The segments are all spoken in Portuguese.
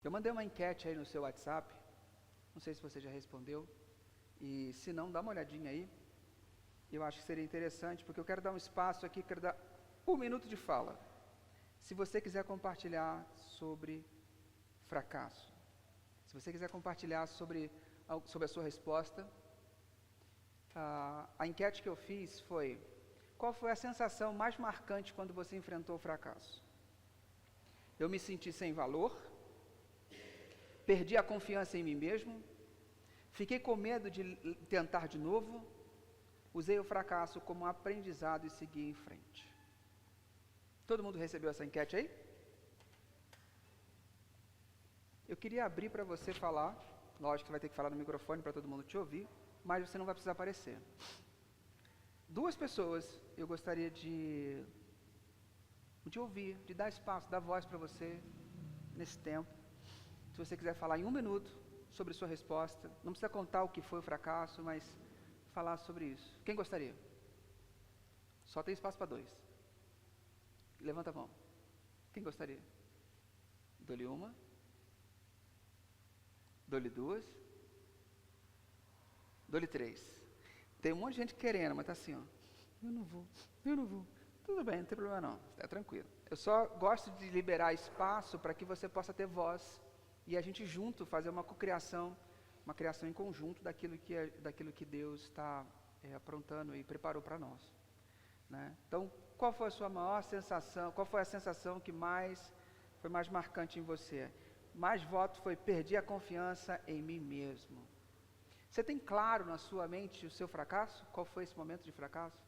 Eu mandei uma enquete aí no seu WhatsApp, não sei se você já respondeu, e se não, dá uma olhadinha aí. Eu acho que seria interessante, porque eu quero dar um espaço aqui, quero dar 1 minuto de fala. Se você quiser compartilhar sobre fracasso, se você quiser compartilhar sobre a sua resposta, a enquete que eu fiz foi: qual foi a sensação mais marcante quando você enfrentou o fracasso? Eu me senti sem valor, perdi a confiança em mim mesmo, fiquei com medo de tentar de novo, usei o fracasso como um aprendizado e segui em frente. Todo mundo recebeu essa enquete aí? Eu queria abrir para você falar, lógico que vai ter que falar no microfone para todo mundo te ouvir, mas você não vai precisar aparecer. 2 pessoas eu gostaria de ouvir, de dar espaço, dar voz para você nesse tempo. Se você quiser falar em 1 minuto sobre sua resposta, não precisa contar o que foi o fracasso, mas falar sobre isso. Quem gostaria? Só tem espaço para 2. Levanta a mão. Quem gostaria? Dou-lhe 1. Dou-lhe 2. Dou-lhe 3. Tem um monte de gente querendo, mas está assim, ó. Eu não vou. Tudo bem, não tem problema não, está tranquilo. Eu só gosto de liberar espaço para que você possa ter voz e a gente junto fazer uma cocriação, uma criação em conjunto daquilo que Deus está aprontando e preparou para nós. Né? Então, qual foi a sua maior sensação, qual foi a sensação que foi mais marcante em você? Mais voto foi: perdi a confiança em mim mesmo. Você tem claro na sua mente o seu fracasso? Qual foi esse momento de fracasso?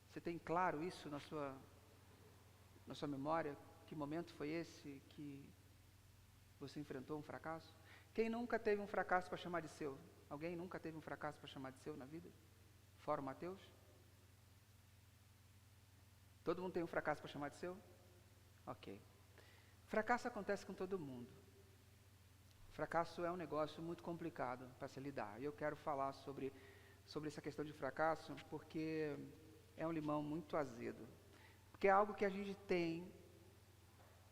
Você tem claro isso na sua memória? Que momento foi esse que você enfrentou um fracasso? Quem nunca teve um fracasso para chamar de seu? Alguém nunca teve um fracasso para chamar de seu na vida? Fora o Mateus? Todo mundo tem um fracasso para chamar de seu? Ok. Fracasso acontece com todo mundo. Fracasso é um negócio muito complicado para se lidar. E eu quero falar sobre essa questão de fracasso porque é um limão muito azedo. Porque é algo que a gente tem,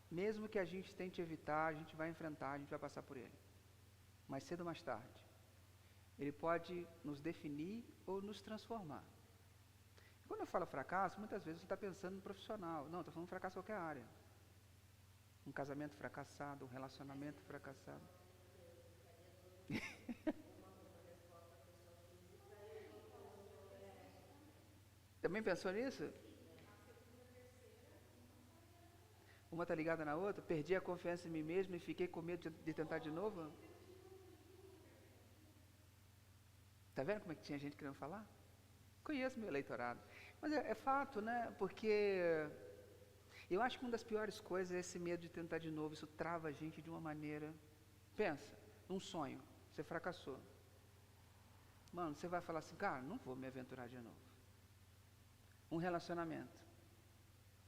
mesmo que a gente tente evitar, a gente vai enfrentar, a gente vai passar por ele. Mais cedo ou mais tarde. Ele pode nos definir ou nos transformar. Quando eu falo fracasso, muitas vezes você está pensando no profissional. Não, estou falando fracasso em qualquer área. Um casamento fracassado, um relacionamento fracassado. Também pensou nisso? Uma está ligada na outra? Perdi a confiança em mim mesmo e fiquei com medo de tentar de novo? Está vendo como é que tinha gente querendo falar? Conheço meu eleitorado. Mas é fato, né? Porque eu acho que uma das piores coisas é esse medo de tentar de novo. Isso trava a gente de uma maneira... Pensa, num sonho, você fracassou. Mano, você vai falar assim: cara, não vou me aventurar de novo. Um relacionamento,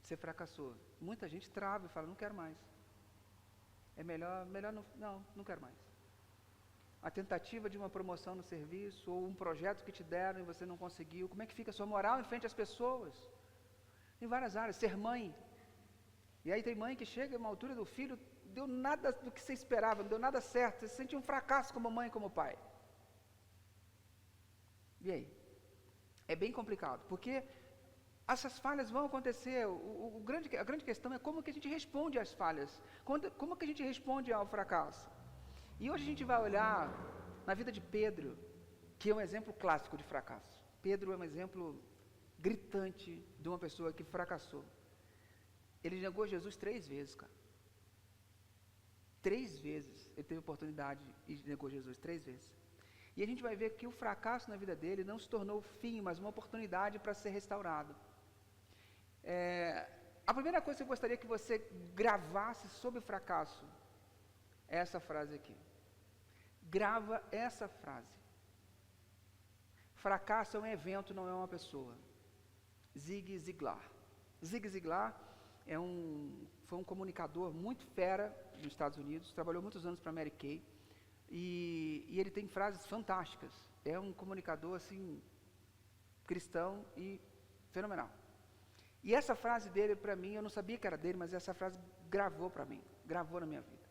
você fracassou. Muita gente trava e fala: não quero mais. É melhor não quero mais. A tentativa de uma promoção no serviço, ou um projeto que te deram e você não conseguiu, como é que fica a sua moral em frente às pessoas? Em várias áreas. Ser mãe. E aí tem mãe que chega a uma altura do filho, deu nada do que você esperava, não deu nada certo, você se sente um fracasso como mãe e como pai. E aí? É bem complicado, porque essas falhas vão acontecer. A grande questão é como que a gente responde às falhas, como que a gente responde ao fracasso. E hoje a gente vai olhar na vida de Pedro, que é um exemplo clássico de fracasso. Pedro é um exemplo gritante de uma pessoa que fracassou. Ele negou Jesus 3 vezes, cara. 3 vezes ele teve oportunidade e negou Jesus 3 vezes. E a gente vai ver que o fracasso na vida dele não se tornou o fim, mas uma oportunidade para ser restaurado. A primeira coisa que eu gostaria que você gravasse sobre o fracasso é essa frase aqui. Grava essa frase. Fracasso é um evento, não é uma pessoa. Zig Ziglar. Zig Ziglar foi um comunicador muito fera nos Estados Unidos, trabalhou muitos anos para a Mary Kay, e ele tem frases fantásticas. É um comunicador assim, cristão e fenomenal. E essa frase dele, para mim, eu não sabia que era dele, mas essa frase gravou para mim, gravou na minha vida.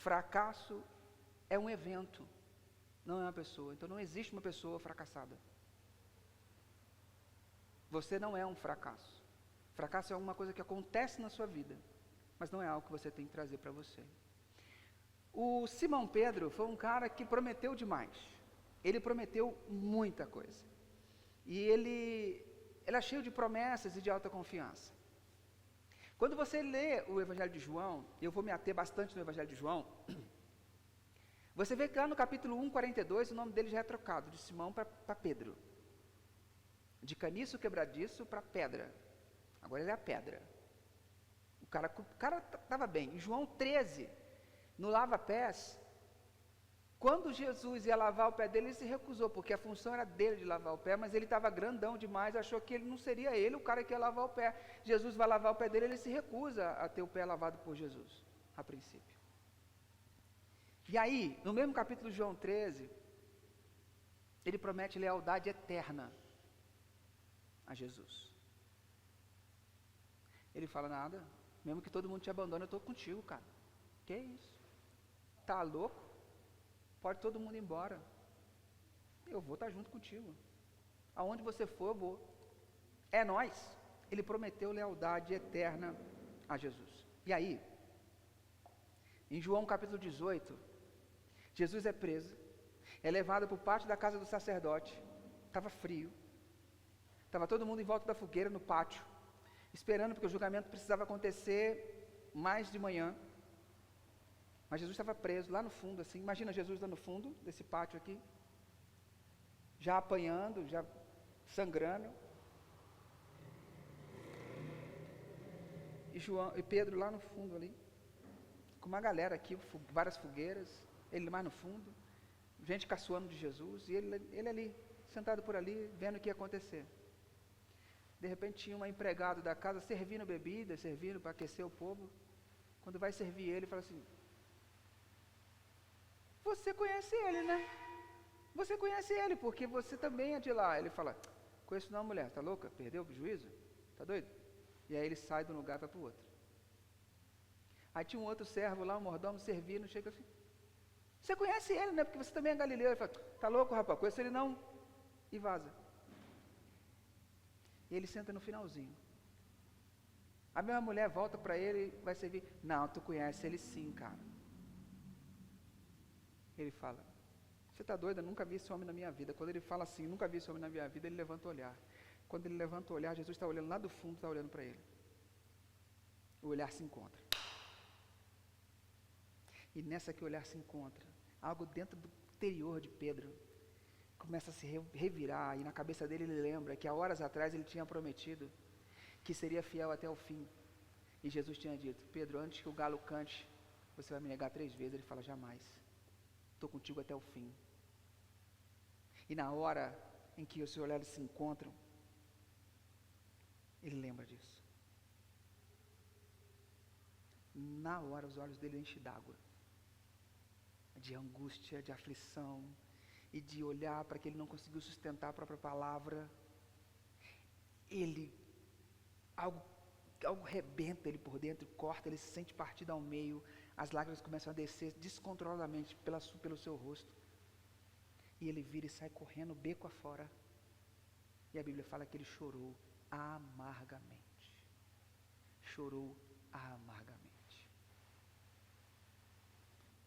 Fracasso é um evento, não é uma pessoa. Então não existe uma pessoa fracassada. Você não é um fracasso. Fracasso é alguma coisa que acontece na sua vida, mas não é algo que você tem que trazer para você. O Simão Pedro foi um cara que prometeu demais. Ele prometeu muita coisa. E ele era cheio de promessas e de alta confiança. Quando você lê o Evangelho de João, eu vou me ater bastante no Evangelho de João, você vê que lá no capítulo 1, 42, o nome dele já é trocado, de Simão para Pedro. De caniço quebradiço para pedra. Agora ele é a pedra. O cara estava bem. Em João 13, no lava-pés, quando Jesus ia lavar o pé dele, ele se recusou, porque a função era dele de lavar o pé, mas ele estava grandão demais, achou que ele não seria ele o cara que ia lavar o pé. Jesus vai lavar o pé dele, ele se recusa a ter o pé lavado por Jesus, a princípio. E aí, no mesmo capítulo de João 13, ele promete lealdade eterna a Jesus. Ele fala, nada, mesmo que todo mundo te abandone, eu estou contigo, cara. Que isso? Tá louco? Pode todo mundo ir embora. Eu vou estar junto contigo. Aonde você for, eu vou. É nós. Ele prometeu lealdade eterna a Jesus. E aí, em João capítulo 18, Jesus é preso, é levado para o pátio da casa do sacerdote. Estava frio. Estava todo mundo em volta da fogueira no pátio, esperando, porque o julgamento precisava acontecer mais de manhã. Mas Jesus estava preso lá no fundo, assim. Imagina Jesus lá no fundo desse pátio aqui, já apanhando, já sangrando. E Pedro lá no fundo ali, com uma galera aqui, várias fogueiras, ele mais no fundo, gente caçoando de Jesus, e ele ali, sentado por ali, vendo o que ia acontecer. De repente tinha uma empregada da casa servindo bebida, servindo para aquecer o povo. Quando vai servir ele, fala assim, você conhece ele, né? Você conhece ele, porque você também é de lá. Ele fala, conheço não, mulher, tá louca? Perdeu o juízo? Tá doido? E aí ele sai de um lugar e vai para o outro. Aí tinha um outro servo lá, um mordomo, servindo, chega assim, você conhece ele, né? Porque você também é galileu. Ele fala, tá louco, rapaz? Conheço ele não? E vaza. E ele senta no finalzinho. A mesma mulher volta para ele e vai servir. Não, tu conhece ele sim, cara. Ele fala, você está doido? Eu nunca vi esse homem na minha vida. Quando ele fala assim, nunca vi esse homem na minha vida, ele levanta o olhar. Quando ele levanta o olhar, Jesus está olhando lá do fundo, está olhando para ele. O olhar se encontra. E nessa que o olhar se encontra, algo dentro do interior de Pedro começa a se revirar, e na cabeça dele ele lembra que há horas atrás ele tinha prometido que seria fiel até o fim. E Jesus tinha dito, Pedro, antes que o galo cante, você vai me negar 3 vezes. Ele fala, jamais. Estou contigo até o fim. E na hora em que os seus olhares se encontram, ele lembra disso. Na hora os olhos dele enchem d'água, de angústia, de aflição, e de olhar para que ele não conseguiu sustentar a própria palavra. Algo rebenta ele por dentro, corta, ele se sente partido ao meio, as lágrimas começam a descer descontroladamente pelo seu rosto, e ele vira e sai correndo beco afora, e a Bíblia fala que ele chorou amargamente. Chorou amargamente.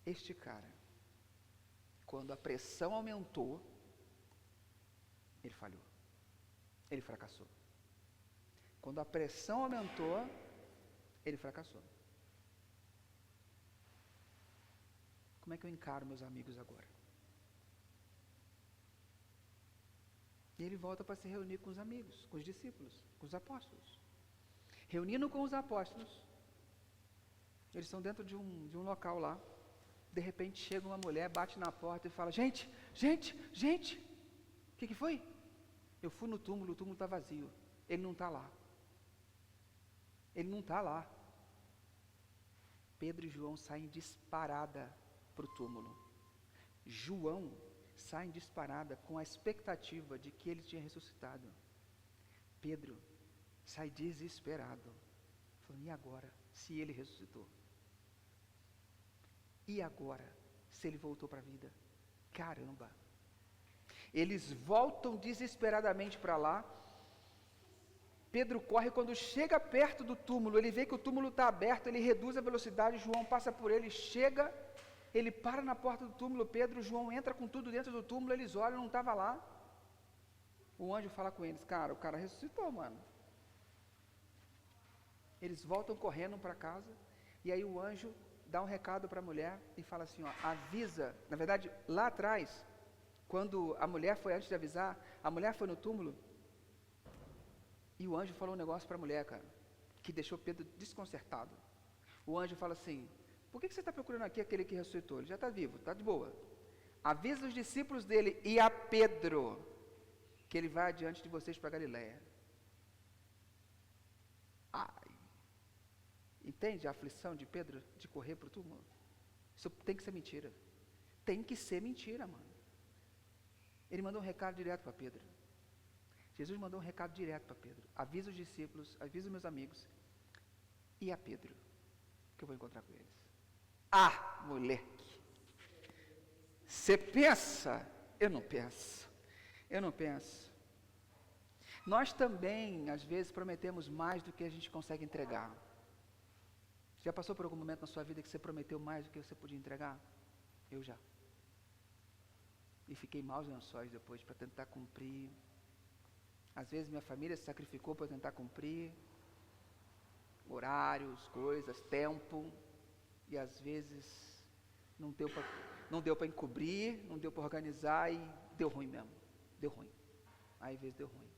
Este cara, quando a pressão aumentou, ele falhou, ele fracassou. Quando a pressão aumentou, ele fracassou. Como é que eu encaro meus amigos agora? E ele volta para se reunir com os amigos, com os discípulos, com os apóstolos. Reunindo com os apóstolos, eles estão dentro de um local lá. De repente chega uma mulher, bate na porta e fala, gente, o que foi? Eu fui no túmulo, o túmulo está vazio, ele não está lá. Ele não está lá. Pedro e João saem disparada para o túmulo. João sai em disparada com a expectativa de que ele tinha ressuscitado. Pedro sai desesperado, falando, e agora, se ele ressuscitou? E agora, se ele voltou para a vida? Caramba! Eles voltam desesperadamente para lá. Pedro corre, quando chega perto do túmulo, ele vê que o túmulo está aberto, ele reduz a velocidade, João passa por ele, chega, ele para na porta do túmulo, Pedro, João entra com tudo dentro do túmulo, eles olham, não estava lá. O anjo fala com eles, cara, o cara ressuscitou, mano. Eles voltam correndo para casa, e aí o anjo dá um recado para a mulher e fala assim, ó, avisa, na verdade, lá atrás, quando a mulher foi, antes de avisar, a mulher foi no túmulo, e o anjo falou um negócio para a mulher, cara, que deixou Pedro desconcertado. O anjo fala assim, por que você está procurando aqui aquele que ressuscitou? Ele já está vivo, está de boa. Avisa os discípulos dele e a Pedro, que ele vai adiante de vocês para Galiléia. Ai, entende a aflição de Pedro de correr para o túmulo? Isso tem que ser mentira. Tem que ser mentira, mano. Ele mandou um recado direto para Pedro. Jesus mandou um recado direto para Pedro. Avisa os discípulos, avisa os meus amigos e a Pedro, que eu vou encontrar com eles. Ah, moleque! Você pensa? Eu não penso. Eu não penso. Nós também, às vezes, prometemos mais do que a gente consegue entregar. Já passou por algum momento na sua vida que você prometeu mais do que você podia entregar? Eu já. E fiquei maus lençóis depois para tentar cumprir. Às vezes minha família se sacrificou para tentar cumprir. Horários, coisas, tempo. E às vezes não deu para encobrir, não deu para organizar e deu ruim mesmo. Deu ruim. Aí às vezes deu ruim.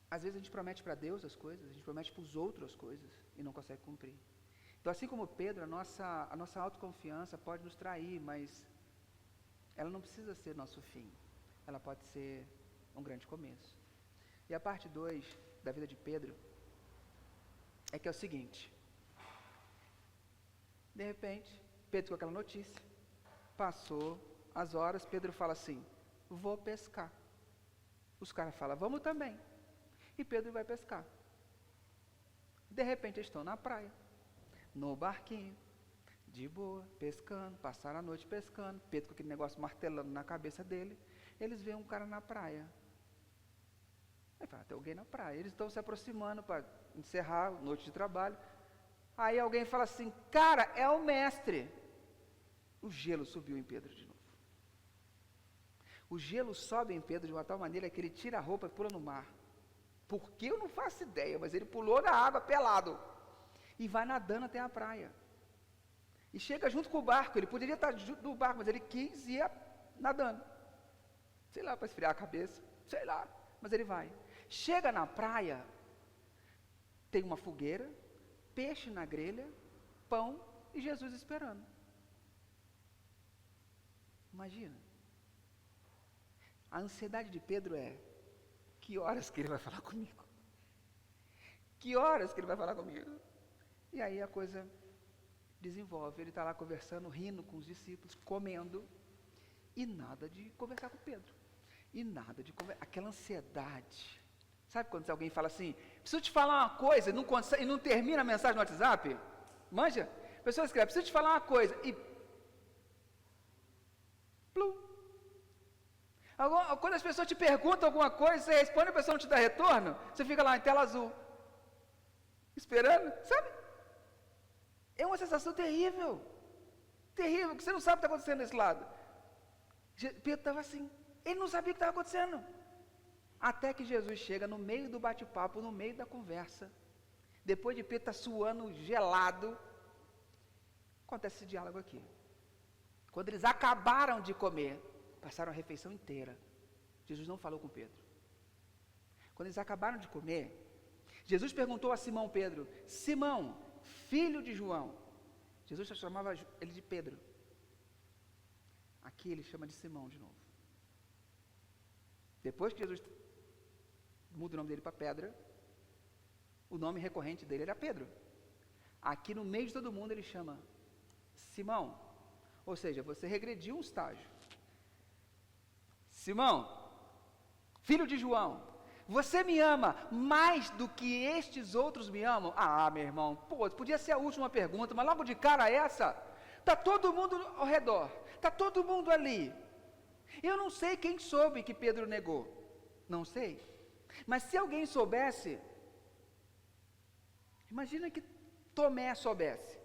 Às vezes a gente promete para Deus as coisas, a gente promete para os outros as coisas e não consegue cumprir. Então, assim como Pedro, a nossa autoconfiança pode nos trair, mas ela não precisa ser nosso fim. Ela pode ser um grande começo. E a parte 2 da vida de Pedro é que é o seguinte. De repente, Pedro com aquela notícia, passou as horas, Pedro fala assim, vou pescar. Os caras falam, vamos também. E Pedro vai pescar. De repente eles estão na praia, no barquinho, de boa, pescando, passaram a noite pescando, Pedro com aquele negócio martelando na cabeça dele, eles veem um cara na praia. Aí fala, tem alguém na praia. Eles estão se aproximando para encerrar a noite de trabalho. Aí alguém fala assim, cara, é o mestre. O gelo subiu em Pedro de novo. O gelo sobe em Pedro de uma tal maneira que ele tira a roupa e pula no mar. Por que eu não faço ideia, mas ele pulou na água pelado. E vai nadando até a praia. E chega junto com o barco, ele poderia estar junto do barco, mas ele quis ir nadando. Sei lá, para esfriar a cabeça, sei lá, mas ele vai. Chega na praia, tem uma fogueira, peixe na grelha, pão e Jesus esperando. Imagina. A ansiedade de Pedro é, que horas que ele vai falar comigo? Que horas que ele vai falar comigo? E aí a coisa desenvolve, ele está lá conversando, rindo com os discípulos, comendo, e nada de conversar com Pedro. E nada de conversar, aquela ansiedade. Sabe quando alguém fala assim, preciso te falar uma coisa, e não termina a mensagem no WhatsApp? Manja? A pessoa escreve, preciso te falar uma coisa, e plum. Quando as pessoas te perguntam alguma coisa, você responde, a pessoa não te dá retorno, você fica lá em tela azul, esperando, sabe? É uma sensação terrível, terrível, que você não sabe o que está acontecendo desse lado. Pedro estava assim, ele não sabia o que estava acontecendo. Até que Jesus chega no meio do bate-papo, no meio da conversa, depois de Pedro estar suando, gelado, acontece esse diálogo aqui. Quando eles acabaram de comer, passaram a refeição inteira, Jesus não falou com Pedro. Quando eles acabaram de comer, Jesus perguntou a Simão Pedro, Simão, filho de João, Jesus já chamava ele de Pedro, aqui ele chama de Simão de novo. Depois que Jesus muda o nome dele para Pedra, o nome recorrente dele era Pedro. Aqui no meio de todo mundo ele chama Simão, ou seja, você regrediu um estágio. Simão, filho de João, você me ama mais do que estes outros me amam? Ah, meu irmão, pô, podia ser a última pergunta, mas logo de cara essa, está todo mundo ao redor, está todo mundo ali. Eu não sei quem soube que Pedro negou, não sei, mas se alguém soubesse, imagina que Tomé soubesse,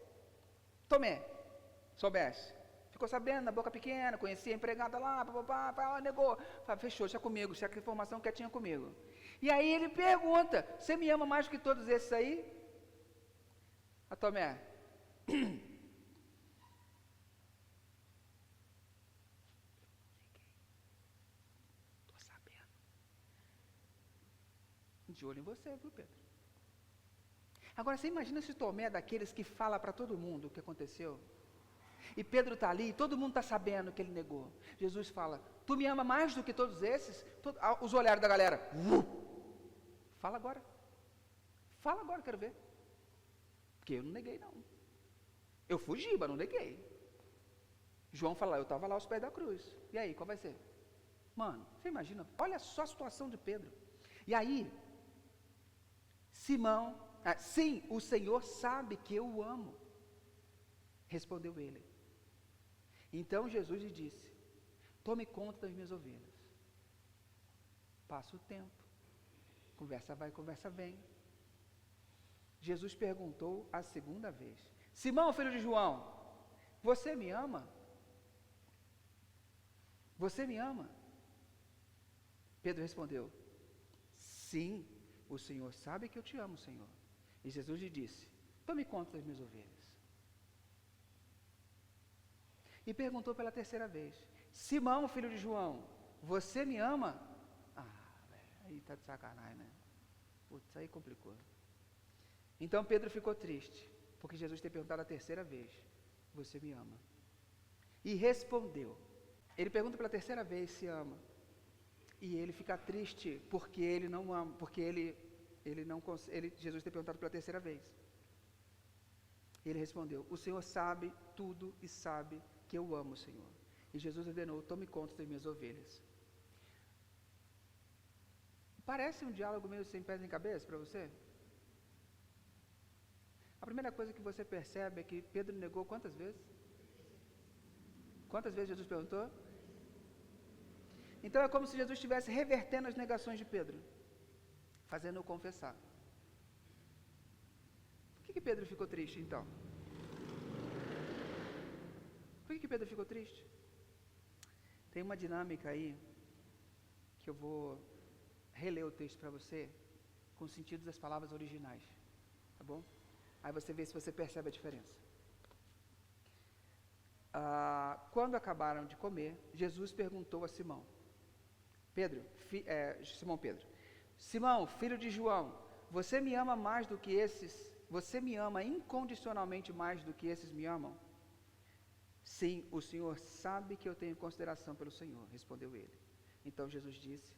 ficou sabendo, na boca pequena, conhecia a empregada lá, negou, fechou, deixa comigo, deixa a informação quietinha comigo. E aí ele pergunta, você me ama mais do que todos esses aí? A Tomé, estou sabendo, de olho em você, viu, Pedro? Agora, você imagina se Tomé é daqueles que fala para todo mundo o que aconteceu? E Pedro está ali, todo mundo está sabendo que ele negou. Jesus fala, tu me ama mais do que todos esses? Os olhares da galera, fala agora, quero ver. Porque eu não neguei não. Eu fugi, mas não neguei. João fala, eu estava lá aos pés da cruz. E aí, qual vai ser? Mano, você imagina, olha só a situação de Pedro. E aí, Simão, sim, o Senhor sabe que eu o amo. Respondeu ele. Então Jesus lhe disse, tome conta das minhas ovelhas. Passa o tempo, conversa vai, conversa vem. Jesus perguntou a segunda vez, Simão, filho de João, você me ama? Você me ama? Pedro respondeu, sim, o Senhor sabe que eu te amo, Senhor. E Jesus lhe disse, tome conta das minhas ovelhas. E perguntou pela terceira vez, Simão, filho de João, você me ama? Aí está de sacanagem, né? Putz, aí complicou. Então Pedro ficou triste, porque Jesus tem perguntado a terceira vez, você me ama? E respondeu. Ele pergunta pela terceira vez se ama. E ele fica triste porque ele não ama, porque Jesus tem perguntado pela terceira vez. Ele respondeu, o Senhor sabe tudo e sabe que eu amo o Senhor. E Jesus ordenou, tome conta das minhas ovelhas. Parece um diálogo meio sem pés nem cabeça para você? A primeira coisa que você percebe é que Pedro negou quantas vezes? Quantas vezes Jesus perguntou? Então é como se Jesus estivesse revertendo as negações de Pedro, fazendo-o confessar. Por que Pedro ficou triste então? Por que Pedro ficou triste? Tem uma dinâmica aí, que eu vou reler o texto para você, com o sentido das palavras originais, tá bom? Aí você vê se você percebe a diferença. Quando acabaram de comer, Jesus perguntou a Simão, Simão Pedro, Simão, filho de João, você me ama mais do que esses? Você me ama incondicionalmente mais do que esses me amam? Sim, o Senhor sabe que eu tenho consideração pelo Senhor, respondeu ele. Então Jesus disse,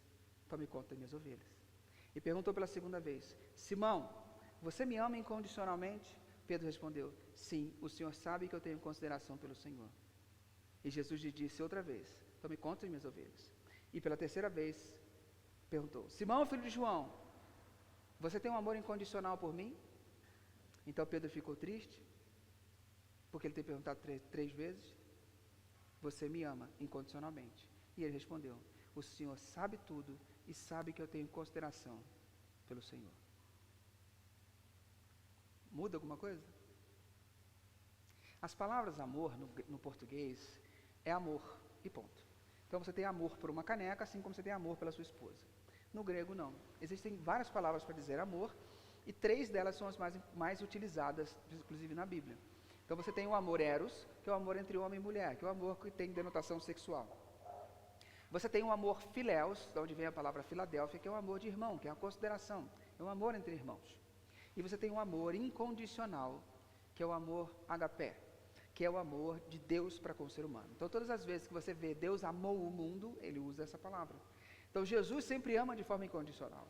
tome conta das minhas ovelhas. E perguntou pela segunda vez, Simão, você me ama incondicionalmente? Pedro respondeu, sim, o Senhor sabe que eu tenho consideração pelo Senhor. E Jesus lhe disse outra vez, tome conta das minhas ovelhas. E pela terceira vez, perguntou, Simão, filho de João, você tem um amor incondicional por mim? Então Pedro ficou triste, porque ele tem perguntado três vezes, você me ama incondicionalmente. E ele respondeu, o Senhor sabe tudo e sabe que eu tenho consideração pelo Senhor. Muda alguma coisa? As palavras amor no português é amor e ponto. Então você tem amor por uma caneca, assim como você tem amor pela sua esposa. No grego não. Existem várias palavras para dizer amor e 3 delas são as mais utilizadas, inclusive na Bíblia. Então você tem o amor eros, que é o amor entre homem e mulher, que é o amor que tem denotação sexual. Você tem o amor filéus, de onde vem a palavra Filadélfia, que é o amor de irmão, que é a consideração, é o amor entre irmãos. E você tem o amor incondicional, que é o amor agapé, que é o amor de Deus para com o ser humano. Então todas as vezes que você vê Deus amou o mundo, ele usa essa palavra. Então Jesus sempre ama de forma incondicional.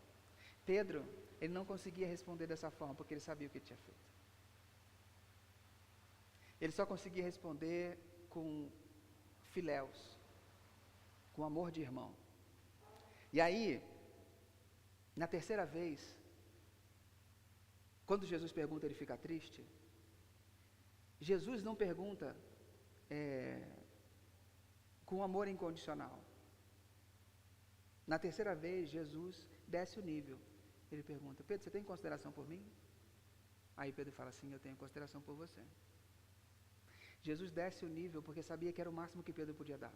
Pedro, ele não conseguia responder dessa forma, porque ele sabia o que ele tinha feito. Ele só conseguia responder com filéus, com amor de irmão. E aí, Na terceira vez, quando Jesus pergunta, ele fica triste. Jesus não pergunta com amor incondicional. Na terceira vez, Jesus desce o nível. Ele pergunta, Pedro, você tem consideração por mim? Aí Pedro fala assim, eu tenho consideração por você. Jesus desce o nível porque sabia que era o máximo que Pedro podia dar.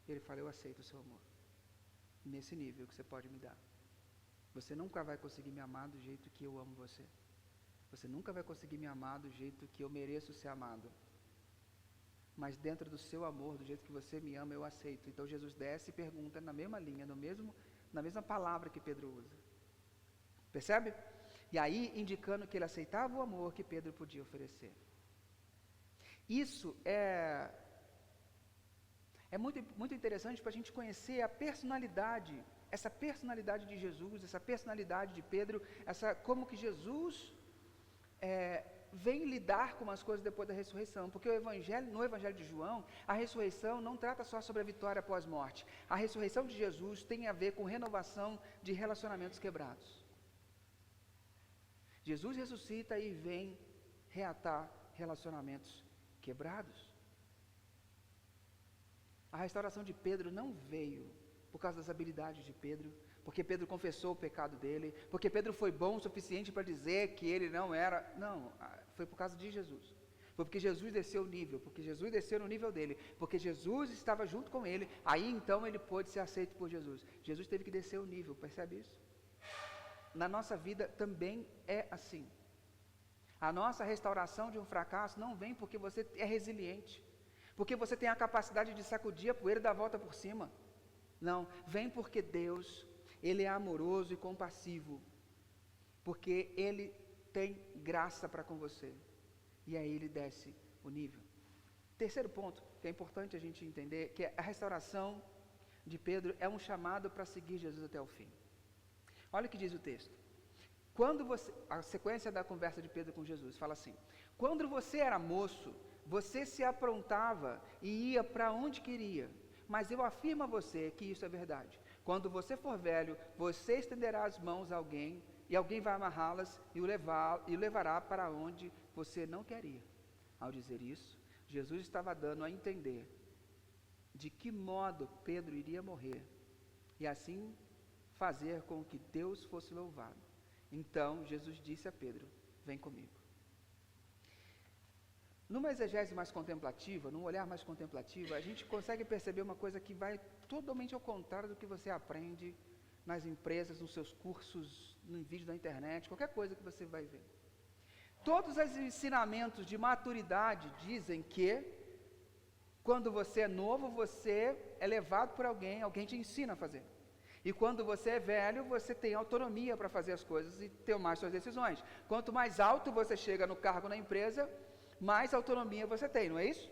Ele fala, eu aceito o seu amor. Nesse nível que você pode me dar. Você nunca vai conseguir me amar do jeito que eu amo você. Você nunca vai conseguir me amar do jeito que eu mereço ser amado. Mas dentro do seu amor, do jeito que você me ama, eu aceito. Então Jesus desce e pergunta na mesma linha, na mesma palavra que Pedro usa. Percebe? E aí, indicando que ele aceitava o amor que Pedro podia oferecer. Isso é muito, muito interessante para a gente conhecer a personalidade, essa personalidade de Jesus, essa personalidade de Pedro, como que Jesus vem lidar com as coisas depois da ressurreição, porque no Evangelho de João, a ressurreição não trata só sobre a vitória após morte. A ressurreição de Jesus tem a ver com renovação de relacionamentos quebrados. Jesus ressuscita e vem reatar relacionamentos quebrados. A restauração de Pedro não veio por causa das habilidades de Pedro, porque Pedro confessou o pecado dele, porque Pedro foi bom o suficiente para dizer que ele não era. Não, foi por causa de Jesus. Foi porque Jesus desceu o nível, porque Jesus desceu no nível dele, porque Jesus estava junto com ele, aí então ele pôde ser aceito por Jesus. Jesus teve que descer o nível, percebe isso? Na nossa vida também é assim. A nossa restauração de um fracasso não vem porque você é resiliente, porque você tem a capacidade de sacudir a poeira e dar a volta por cima. Não, vem porque Deus, Ele é amoroso e compassivo, porque Ele tem graça para com você, e aí Ele desce o nível. Terceiro ponto, que é importante a gente entender, que a restauração de Pedro é um chamado para seguir Jesus até o fim. Olha o que diz o texto. A sequência da conversa de Pedro com Jesus fala assim, quando você era moço, você se aprontava e ia para onde queria, mas eu afirmo a você que isso é verdade. Quando você for velho, você estenderá as mãos a alguém, e alguém vai amarrá-las e o levará para onde você não quer ir. Ao dizer isso, Jesus estava dando a entender de que modo Pedro iria morrer, e assim fazer com que Deus fosse louvado. Então, Jesus disse a Pedro, vem comigo. Numa exegese mais contemplativa, num olhar mais contemplativo, a gente consegue perceber uma coisa que vai totalmente ao contrário do que você aprende nas empresas, nos seus cursos, no vídeo da internet, qualquer coisa que você vai ver. Todos os ensinamentos de maturidade dizem que quando você é novo, você é levado por alguém te ensina a fazer. E quando você é velho, você tem autonomia para fazer as coisas e tomar suas decisões. Quanto mais alto você chega no cargo na empresa, mais autonomia você tem, não é isso?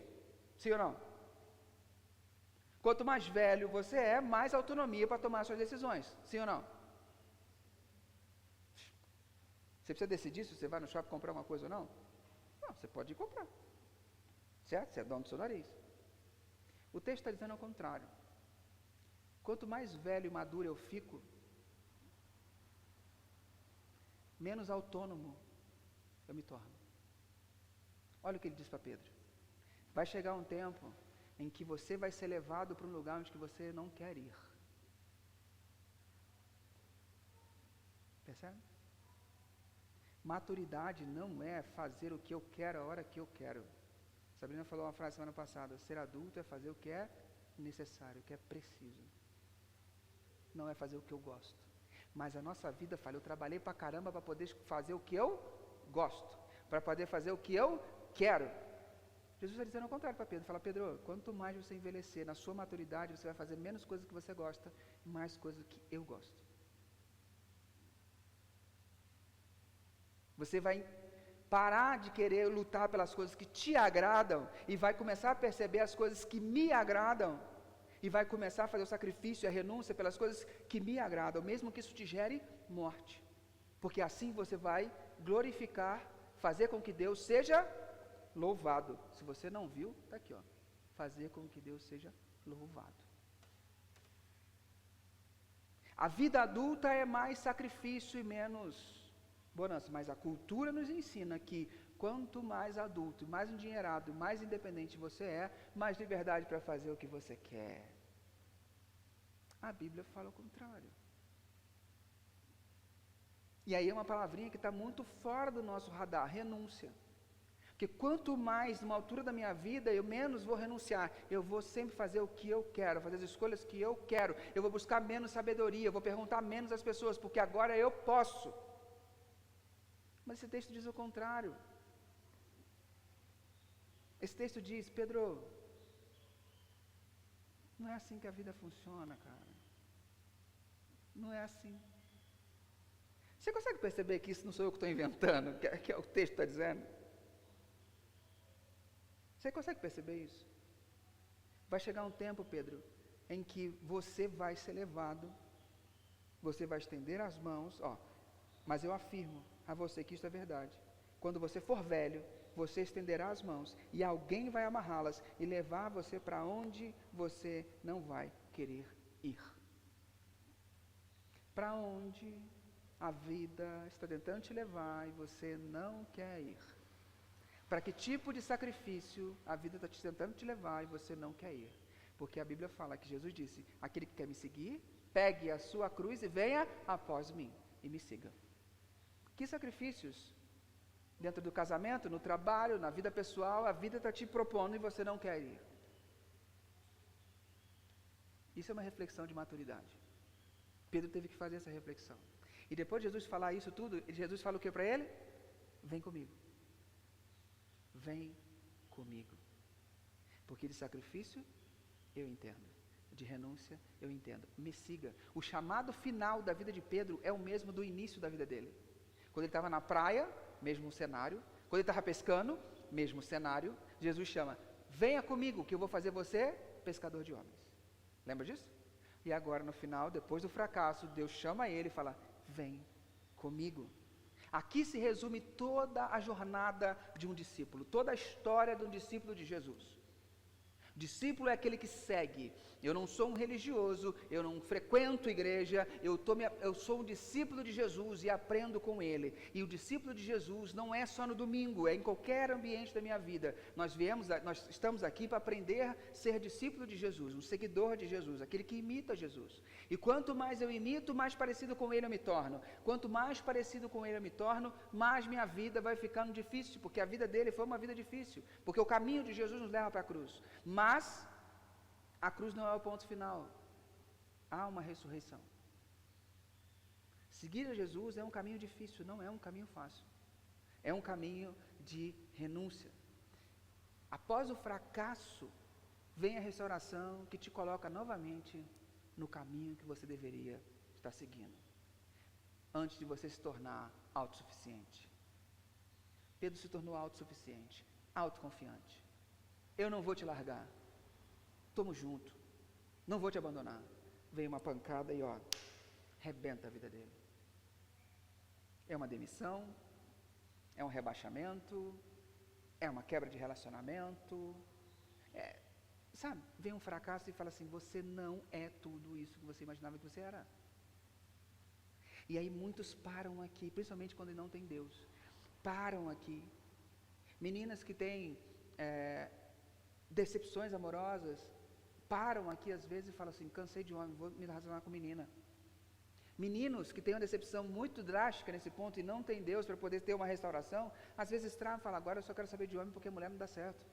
Sim ou não? Quanto mais velho você é, mais autonomia para tomar suas decisões. Sim ou não? Você precisa decidir se você vai no shopping comprar uma coisa ou não? Não, você pode ir comprar. Certo? Você é dono do seu nariz. O texto está dizendo ao contrário. Quanto mais velho e maduro eu fico, menos autônomo eu me torno. Olha o que ele diz para Pedro. Vai chegar um tempo em que você vai ser levado para um lugar onde que você não quer ir. Percebe? Maturidade não é fazer o que eu quero a hora que eu quero. Sabrina falou uma frase semana passada, ser adulto é fazer o que é necessário, o que é preciso. Não é fazer o que eu gosto. Mas a nossa vida fala, eu trabalhei pra caramba para poder fazer o que eu gosto, para poder fazer o que eu quero. Jesus está dizendo ao contrário para Pedro, fala, Pedro, quanto mais você envelhecer, na sua maturidade, você vai fazer menos coisas que você gosta, e mais coisas que eu gosto. Você vai parar de querer lutar pelas coisas que te agradam, e vai começar a perceber as coisas que me agradam, e vai começar a fazer o sacrifício e a renúncia pelas coisas que me agradam, mesmo que isso te gere morte. Porque assim você vai glorificar, fazer com que Deus seja louvado. Se você não viu, está aqui, ó. Fazer com que Deus seja louvado. A vida adulta é mais sacrifício e menos bonança, mas a cultura nos ensina que quanto mais adulto, mais endinheirado, mais independente você é, mais liberdade para fazer o que você quer. A Bíblia fala o contrário. E aí é uma palavrinha que está muito fora do nosso radar, renúncia. Porque quanto mais, numa altura da minha vida, eu menos vou renunciar. Eu vou sempre fazer o que eu quero, fazer as escolhas que eu quero. Eu vou buscar menos sabedoria, eu vou perguntar menos às pessoas, porque agora eu posso. Mas esse texto diz o contrário. Esse texto diz, Pedro, não é assim que a vida funciona, cara. Não é assim. Você consegue perceber que isso não sou eu que estou inventando, que é o texto está dizendo? Você consegue perceber isso? Vai chegar um tempo, Pedro, em que você vai ser levado, você vai estender as mãos, mas eu afirmo a você que isso é verdade. Quando você for velho, você estenderá as mãos e alguém vai amarrá-las e levar você para onde você não vai querer ir. Para onde a vida está tentando te levar e você não quer ir. Para que tipo de sacrifício a vida está tentando te levar e você não quer ir? Porque a Bíblia fala que Jesus disse, aquele que quer me seguir, pegue a sua cruz e venha após mim e me siga. Que sacrifícios? Dentro do casamento, no trabalho, na vida pessoal, a vida está te propondo e você não quer ir. Isso é uma reflexão de maturidade. Pedro teve que fazer essa reflexão. E depois de Jesus falar isso tudo, Jesus fala o que para ele? Vem comigo. Vem comigo. Porque de sacrifício, eu entendo. De renúncia, eu entendo. Me siga. O chamado final da vida de Pedro é o mesmo do início da vida dele. Quando ele estava na praia, mesmo cenário. Quando ele estava pescando, mesmo cenário. Jesus chama, venha comigo que eu vou fazer você pescador de homens. Lembra disso? E agora no final, depois do fracasso, Deus chama ele e fala, vem comigo. Aqui se resume toda a jornada de um discípulo, toda a história de um discípulo de Jesus. Discípulo é aquele que segue. Eu não sou um religioso, eu não frequento igreja, eu sou um discípulo de Jesus e aprendo com ele. E o discípulo de Jesus não é só no domingo, é em qualquer ambiente da minha vida. Nós estamos aqui para aprender a ser discípulo de Jesus, um seguidor de Jesus, aquele que imita Jesus. E quanto mais eu imito, mais parecido com ele eu me torno. Quanto mais parecido com ele eu me torno, mais minha vida vai ficando difícil, porque a vida dele foi uma vida difícil, porque o caminho de Jesus nos leva para a cruz. Mas a cruz não é o ponto final. Há uma ressurreição. Seguir a Jesus é um caminho difícil, não é um caminho fácil. É um caminho de renúncia. Após o fracasso, vem a restauração que te coloca novamente no caminho que você deveria estar seguindo. Antes de você se tornar autossuficiente. Pedro se tornou autossuficiente, autoconfiante. Eu não vou te largar. Estamos juntos, não vou te abandonar. Vem uma pancada e rebenta a vida dele. É uma demissão, é um rebaixamento, é uma quebra de relacionamento, vem um fracasso e fala assim, você não é tudo isso que você imaginava que você era. E aí muitos param aqui, principalmente quando não tem Deus, param aqui. Meninas que têm decepções amorosas, param aqui às vezes e falam assim, cansei de homem, vou me relacionar com menina. Meninos que têm uma decepção muito drástica nesse ponto e não tem Deus para poder ter uma restauração, às vezes travam e falam, agora eu só quero saber de homem porque mulher não dá certo.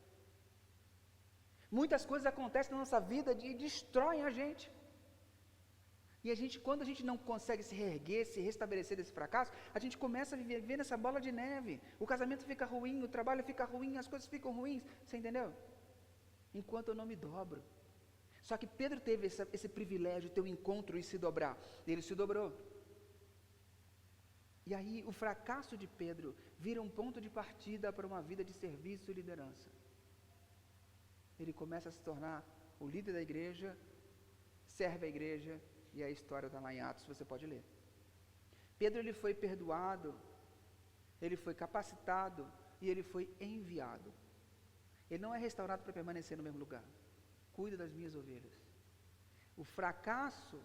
Muitas coisas acontecem na nossa vida e destroem a gente. E quando a gente não consegue se reerguer, se restabelecer desse fracasso, a gente começa a viver nessa bola de neve. O casamento fica ruim, o trabalho fica ruim, as coisas ficam ruins. Você entendeu? Enquanto eu não me dobro. Só que Pedro teve esse privilégio de ter um encontro e se dobrar. Ele se dobrou. E aí o fracasso de Pedro vira um ponto de partida para uma vida de serviço e liderança. Ele começa a se tornar o líder da igreja, serve a igreja, e a história está lá em Atos, você pode ler. Pedro ele foi perdoado, ele foi capacitado e ele foi enviado. Ele não é restaurado para permanecer no mesmo lugar. Cuida das minhas ovelhas. O fracasso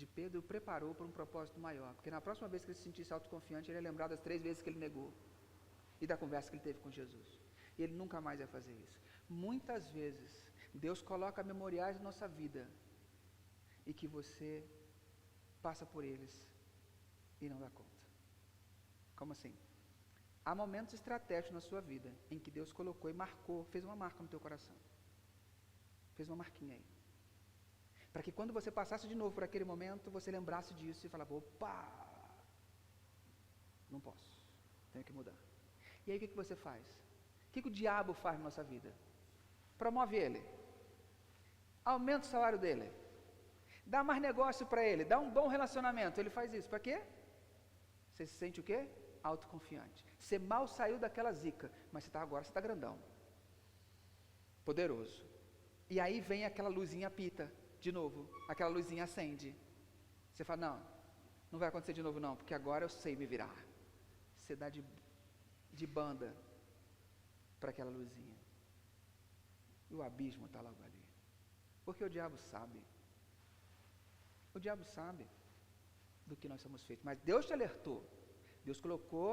de Pedro o preparou para um propósito maior, porque na próxima vez que ele se sentisse autoconfiante, ele ia lembrar das 3 vezes que ele negou, e da conversa que ele teve com Jesus, e ele nunca mais ia fazer isso. Muitas vezes, Deus coloca memoriais na nossa vida, e que você passa por eles, e não dá conta. Como assim? Há momentos estratégicos na sua vida, em que Deus colocou e marcou, fez uma marca no teu coração, fez uma marquinha aí, para que quando você passasse de novo por aquele momento, você lembrasse disso e falava, opa, não posso, tenho que mudar. E aí o que você faz? O que o diabo faz na nossa vida? Promove ele, aumenta o salário dele, dá mais negócio para ele, dá um bom relacionamento. Ele faz isso, para quê? Você se sente o quê? Autoconfiante. Você mal saiu daquela zica, mas agora você está grandão, poderoso. E aí vem aquela luzinha apita, de novo, aquela luzinha acende. Você fala, não vai acontecer de novo não, porque agora eu sei me virar. Você dá de banda para aquela luzinha. E o abismo está logo ali. Porque o diabo sabe. O diabo sabe do que nós somos feitos. Mas Deus te alertou. Deus colocou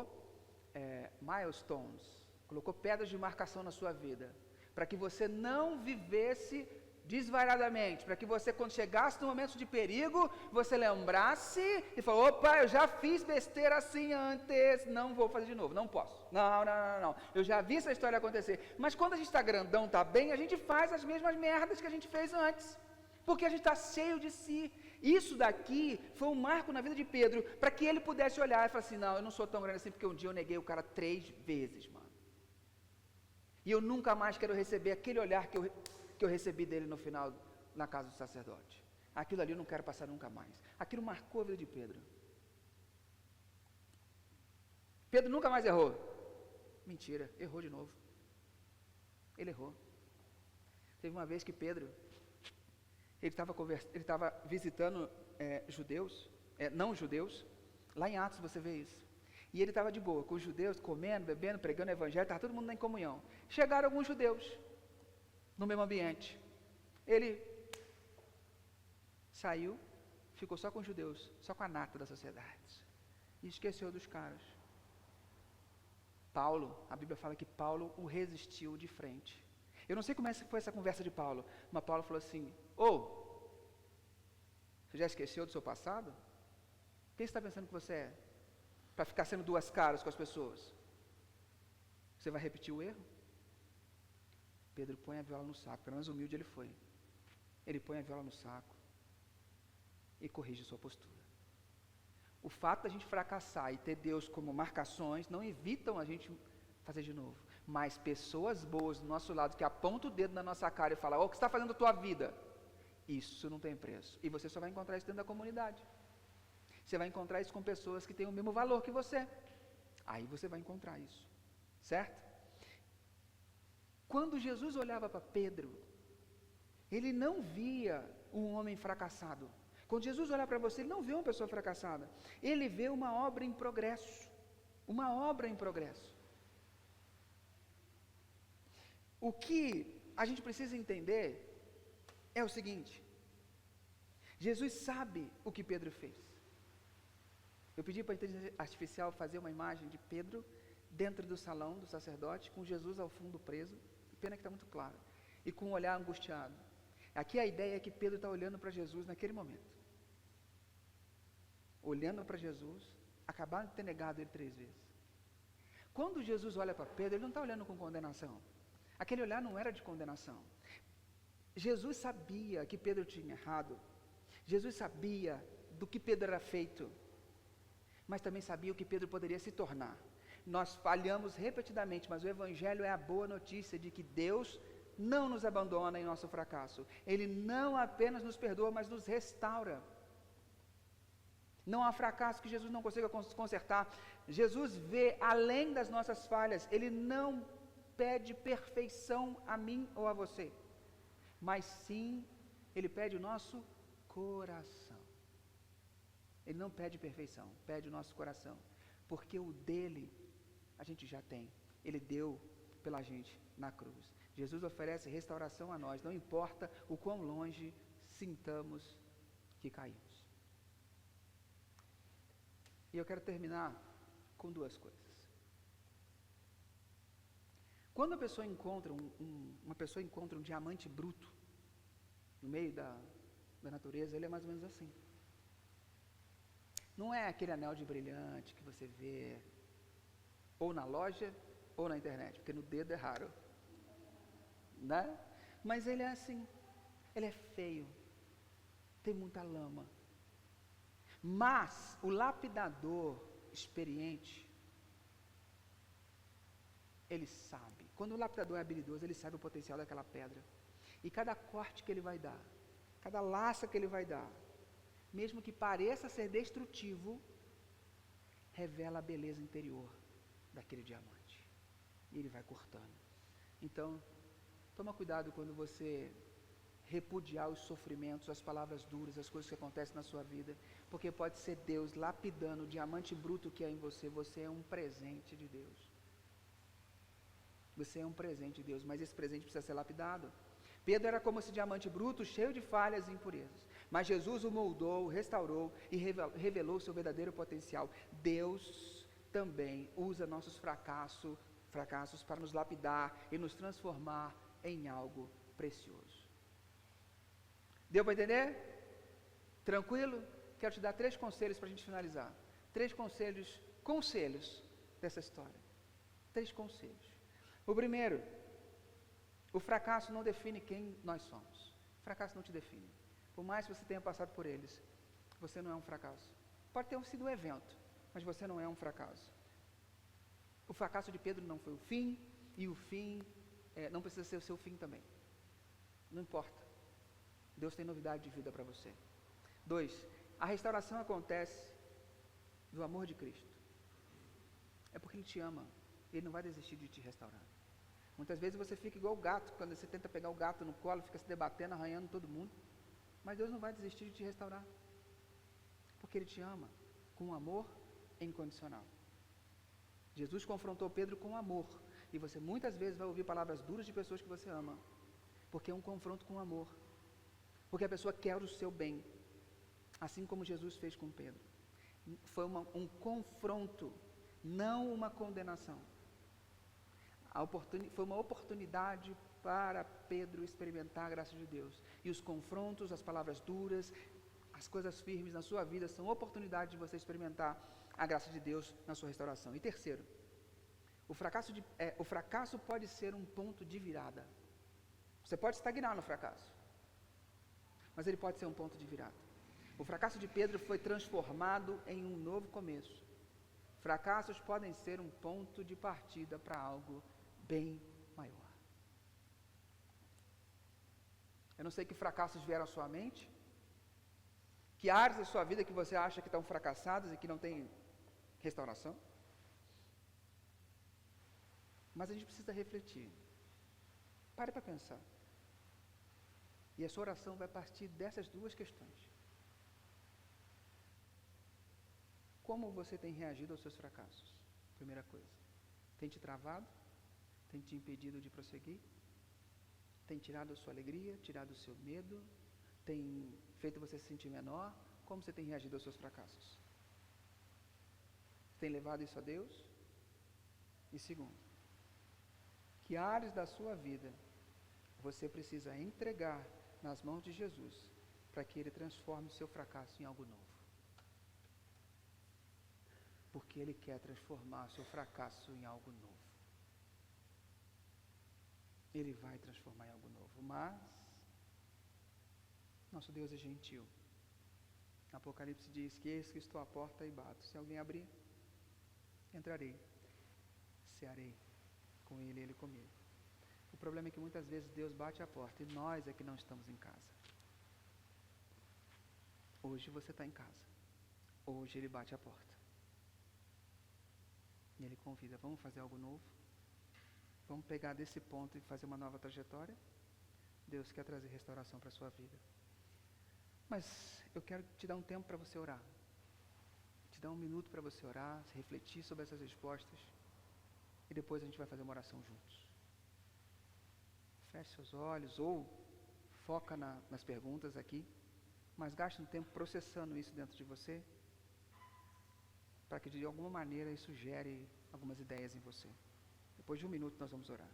milestones, colocou pedras de marcação na sua vida, para que você não vivesse desvairadamente, para que você, quando chegasse no momento de perigo, você lembrasse e falou, opa, eu já fiz besteira assim antes, não vou fazer de novo, não posso, não, eu já vi essa história acontecer. Mas quando a gente está grandão, está bem, a gente faz as mesmas merdas que a gente fez antes, porque a gente está cheio de si. Isso daqui foi um marco na vida de Pedro, para que ele pudesse olhar e falar assim, não, eu não sou tão grande assim, porque um dia eu neguei o cara 3 vezes, mano, e eu nunca mais quero receber aquele olhar que eu recebi dele no final, na casa do sacerdote. Aquilo ali eu não quero passar nunca mais. Aquilo marcou a vida de Pedro. Pedro nunca mais errou. Mentira, errou de novo. Ele errou. Teve uma vez que Pedro, ele estava visitando judeus, não judeus, lá em Atos você vê isso. E ele estava de boa, com os judeus, comendo, bebendo, pregando o evangelho, estava todo mundo em comunhão. Chegaram alguns judeus, no mesmo ambiente. Ele saiu, ficou só com os judeus, só com a nata da sociedade, e esqueceu dos caras. Paulo, a Bíblia fala que Paulo o resistiu de frente. Eu não sei como foi essa conversa de Paulo, mas Paulo falou assim, você já esqueceu do seu passado? Quem está pensando que você é? Para ficar sendo 2 caras com as pessoas? Você vai repetir o erro? Pedro põe a viola no saco, pelo menos humilde ele foi. Ele põe a viola no saco e corrige sua postura. O fato da gente fracassar e ter Deus como marcações não evitam a gente fazer de novo. Mas pessoas boas do nosso lado que apontam o dedo na nossa cara e falam, o que você está fazendo da tua vida? Isso não tem preço. E você só vai encontrar isso dentro da comunidade. Você vai encontrar isso com pessoas que têm o mesmo valor que você. Aí você vai encontrar isso. Certo? Quando Jesus olhava para Pedro, ele não via um homem fracassado. Quando Jesus olha para você, ele não vê uma pessoa fracassada. Ele vê uma obra em progresso. Uma obra em progresso. O que a gente precisa entender é o seguinte. Jesus sabe o que Pedro fez. Eu pedi para a inteligência artificial fazer uma imagem de Pedro dentro do salão do sacerdote, com Jesus ao fundo preso. Pena que está muito claro. E com um olhar angustiado. Aqui a ideia é que Pedro está olhando para Jesus naquele momento. Olhando para Jesus, acabaram de ter negado ele 3 vezes. Quando Jesus olha para Pedro, ele não está olhando com condenação. Aquele olhar não era de condenação. Jesus sabia que Pedro tinha errado. Jesus sabia do que Pedro era feito. Mas também sabia o que Pedro poderia se tornar. Nós falhamos repetidamente, mas o Evangelho é a boa notícia de que Deus não nos abandona em nosso fracasso. Ele não apenas nos perdoa, mas nos restaura. Não há fracasso que Jesus não consiga consertar. Jesus vê além das nossas falhas. Ele não pede perfeição a mim ou a você, mas sim, Ele pede o nosso coração. Ele não pede perfeição, pede o nosso coração, porque o dele a gente já tem. Ele deu pela gente na cruz. Jesus oferece restauração a nós, não importa o quão longe sintamos que caímos. E eu quero terminar com duas coisas. Quando a pessoa encontra uma pessoa encontra um diamante bruto no meio da natureza, ele é mais ou menos assim. Não é aquele anel de brilhante que você vê ou na loja ou na internet, porque no dedo é raro, né? Mas ele é assim, ele é feio, tem muita lama. Mas o lapidador experiente, ele sabe. Quando o lapidador é habilidoso, ele sabe o potencial daquela pedra. E cada corte que ele vai dar, cada laça que ele vai dar, mesmo que pareça ser destrutivo, revela a beleza interior daquele diamante. E ele vai cortando. Então, toma cuidado quando você repudiar os sofrimentos, as palavras duras, as coisas que acontecem na sua vida, porque pode ser Deus lapidando o diamante bruto que é em você. Você é um presente de Deus. Você é um presente de Deus, mas esse presente precisa ser lapidado. Pedro era como esse diamante bruto, cheio de falhas e impurezas. Mas Jesus o moldou, o restaurou e revelou seu verdadeiro potencial. Deus também usa nossos fracassos para nos lapidar e nos transformar em algo precioso. Deu para entender? Tranquilo? Quero te dar 3 conselhos para a gente finalizar. 3 conselhos dessa história. 3 conselhos. O primeiro, o fracasso não define quem nós somos. O fracasso não te define. Por mais que você tenha passado por eles, você não é um fracasso. Pode ter sido um evento, mas você não é um fracasso. O fracasso de Pedro não foi o fim, e o fim não precisa ser o seu fim também. Não importa. Deus tem novidade de vida para você. 2, a restauração acontece do amor de Cristo. É porque Ele te ama. Ele não vai desistir de te restaurar. Muitas vezes você fica igual o gato, quando você tenta pegar o gato no colo, fica se debatendo, arranhando todo mundo. Mas Deus não vai desistir de te restaurar. Porque Ele te ama com um amor incondicional. Jesus confrontou Pedro com amor. E você muitas vezes vai ouvir palavras duras de pessoas que você ama. Porque é um confronto com amor. Porque a pessoa quer o seu bem. Assim como Jesus fez com Pedro. Foi um confronto, não uma condenação. Foi uma oportunidade para Pedro experimentar a graça de Deus. E os confrontos, as palavras duras, as coisas firmes na sua vida são oportunidade de você experimentar a graça de Deus na sua restauração. E terceiro, o fracasso pode ser um ponto de virada. Você pode estagnar no fracasso, mas ele pode ser um ponto de virada. O fracasso de Pedro foi transformado em um novo começo. Fracassos podem ser um ponto de partida para algo bem maior. Eu não sei que fracassos vieram à sua mente, que áreas da sua vida que você acha que estão fracassadas e que não tem restauração. Mas a gente precisa refletir. Pare para pensar. E a sua oração vai partir dessas 2 questões. Como você tem reagido aos seus fracassos? Primeira coisa. Tem te travado? Tem te impedido de prosseguir? Tem tirado a sua alegria? Tirado o seu medo? Tem feito você se sentir menor? Como você tem reagido aos seus fracassos? Tem levado isso a Deus? E segundo, que áreas da sua vida você precisa entregar nas mãos de Jesus para que Ele transforme o seu fracasso em algo novo? Porque Ele quer transformar o seu fracasso em algo novo. Ele vai transformar em algo novo, mas nosso Deus é gentil. Apocalipse diz que eis que estou à porta e bato. Se alguém abrir, entrarei, cearei com Ele e Ele comigo. O problema é que muitas vezes Deus bate a porta e nós é que não estamos em casa. Hoje você está em casa. Hoje Ele bate a porta. E Ele convida, vamos fazer algo novo? Vamos pegar desse ponto e fazer uma nova trajetória? Deus quer trazer restauração para a sua vida. Mas eu quero te dar um tempo para você orar. Te dar um minuto para você orar, refletir sobre essas respostas. E depois a gente vai fazer uma oração juntos. Feche seus olhos ou foca nas perguntas aqui. Mas gaste um tempo processando isso dentro de você. para que de alguma maneira isso gere algumas ideias em você. Depois de 1 minuto nós vamos orar.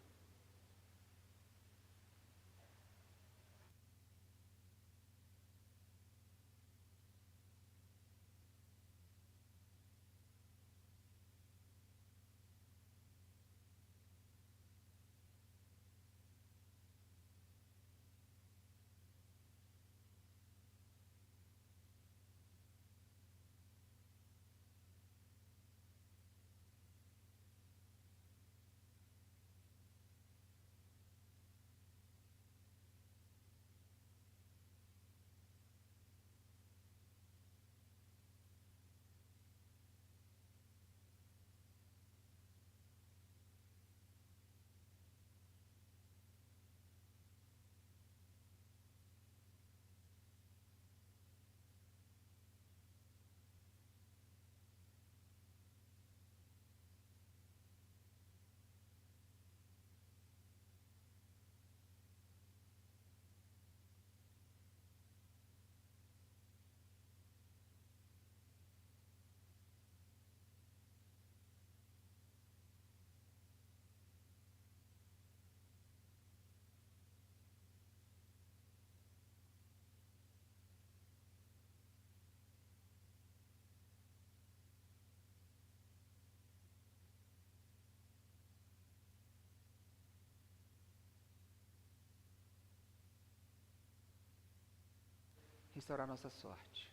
Restaurar nossa sorte.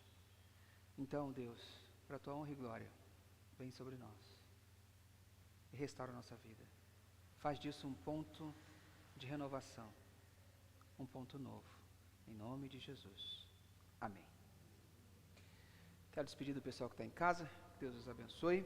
Então, Deus, para a tua honra e glória, vem sobre nós e restaura a nossa vida. Faz disso um ponto de renovação, um ponto novo. Em nome de Jesus. Amém. Quero despedir do pessoal que está em casa. Que Deus os abençoe.